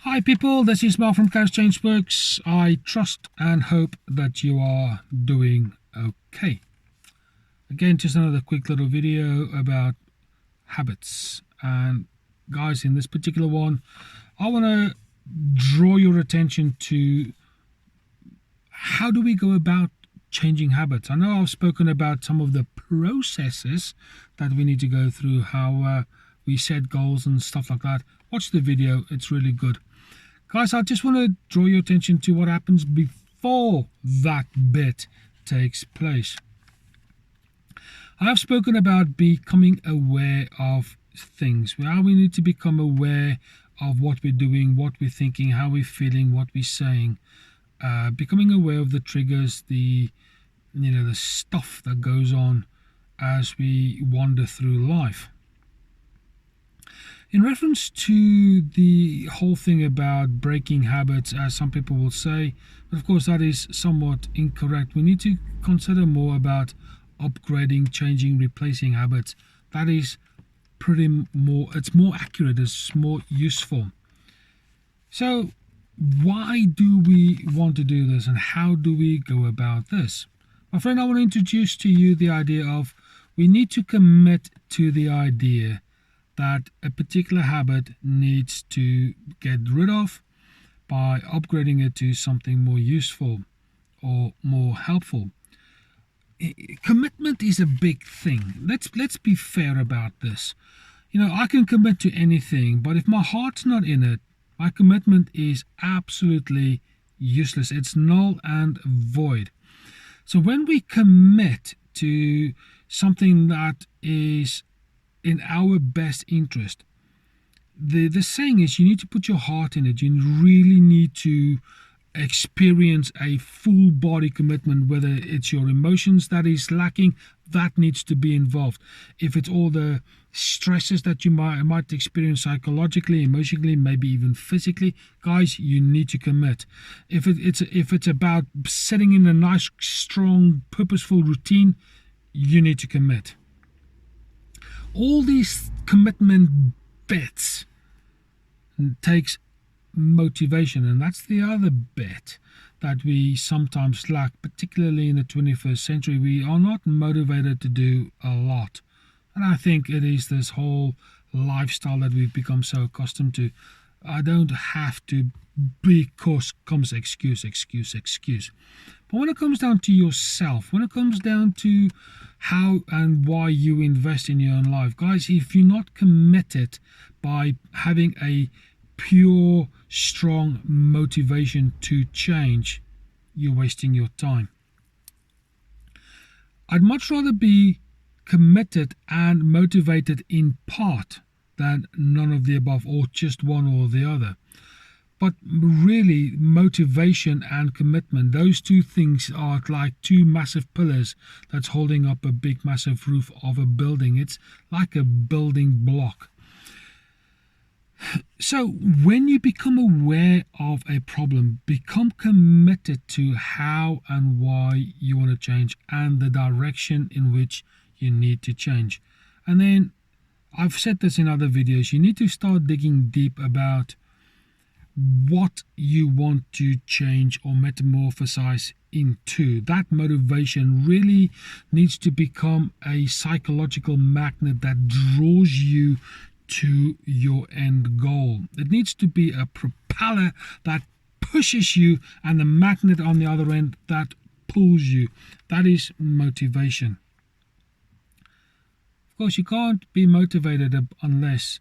Hi people, this is Mark from Chaos Change Works. I trust and hope that you are doing okay. Again, just another quick little video about habits. And guys, in this particular one, I want to draw your attention to how do we go about changing habits. I know I've spoken about some of the processes that we need to go through, how we set goals and stuff like that. Watch the video, it's really good. Guys, I just want to draw your attention to what happens before that bit takes place. I have spoken about becoming aware of things. How we need to become aware of what we're doing, what we're thinking, how we're feeling, what we're saying. Becoming aware of the triggers, the stuff that goes on as we wander through life. In reference to the whole thing about breaking habits, as some people will say, but of course that is somewhat incorrect. We need to consider more about upgrading, changing, replacing habits. That is it's more accurate, it's more useful. So why do we want to do this and how do we go about this? My friend, I want to introduce to you the idea of we need to commit to the idea that a particular habit needs to get rid of by upgrading it to something more useful or more helpful. Commitment is a big thing. Let's be fair about this. I can commit to anything, but if my heart's not in it, my commitment is absolutely useless. It's null and void. So when we commit to something that is in our best interest, the saying is you need to put your heart in it. You really need to experience a full body commitment. Whether it's your emotions that is lacking, that needs to be involved. If it's all the stresses that you might experience psychologically, emotionally, maybe even physically, guys, you need to commit. If it's about setting in a nice, strong, purposeful routine, you need to commit. All these commitment bits takes motivation, and that's the other bit that we sometimes lack, particularly in the 21st century. We are not motivated to do a lot, and I think it is this whole lifestyle that we've become so accustomed to. I don't have to, because comes excuse. But when it comes down to yourself, when it comes down to how and why you invest in your own life, guys, if you're not committed by having a pure, strong motivation to change, you're wasting your time. I'd much rather be committed and motivated in part than none of the above, or just one or the other. But really, motivation and commitment, those two things are like two massive pillars that's holding up a big massive roof of a building. It's like a building block. So when you become aware of a problem, become committed to how and why you want to change and the direction in which you need to change. And then, I've said this in other videos, you need to start digging deep about what you want to change or metamorphosize into. That motivation really needs to become a psychological magnet that draws you to your end goal. It needs to be a propeller that pushes you and the magnet on the other end that pulls you. That is motivation. Of course, you can't be motivated unless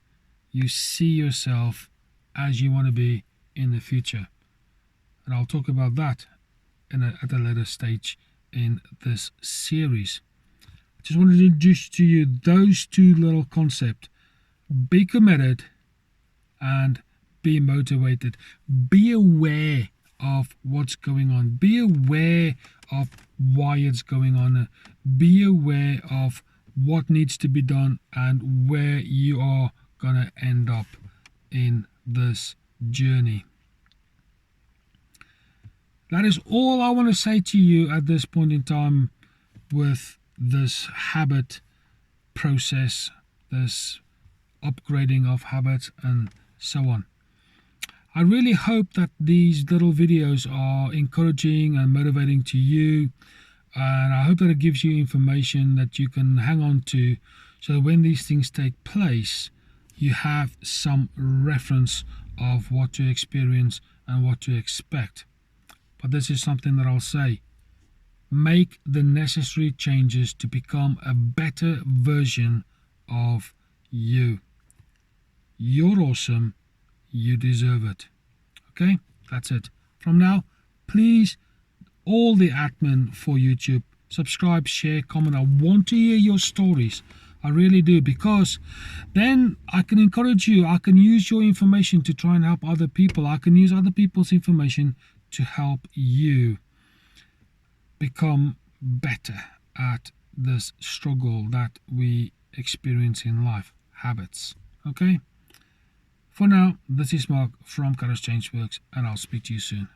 you see yourself as you want to be in the future. And I'll talk about that at a later stage in this series. I just wanted to introduce to you those two little concepts. Be committed and be motivated. Be aware of what's going on. Be aware of why it's going on. Be aware of what needs to be done and where you are going to end up in this journey. That is all I want to say to you at this point in time with this habit process, this upgrading of habits and so on. I really hope that these little videos are encouraging and motivating to you, and I hope that it gives you information that you can hang on to, so that when these things take place, you have some reference of what to experience and what to expect. But this is something that I'll say: make the necessary changes to become a better version of you. You're awesome. You deserve it. Okay, that's it. From now, please, all the admin for YouTube, subscribe, share, comment. I want to hear your stories. I really do, because then I can encourage you. I can use your information to try and help other people. I can use other people's information to help you become better at this struggle that we experience in life, habits. Okay? For now, this is Mark from Courage Change Works, and I'll speak to you soon.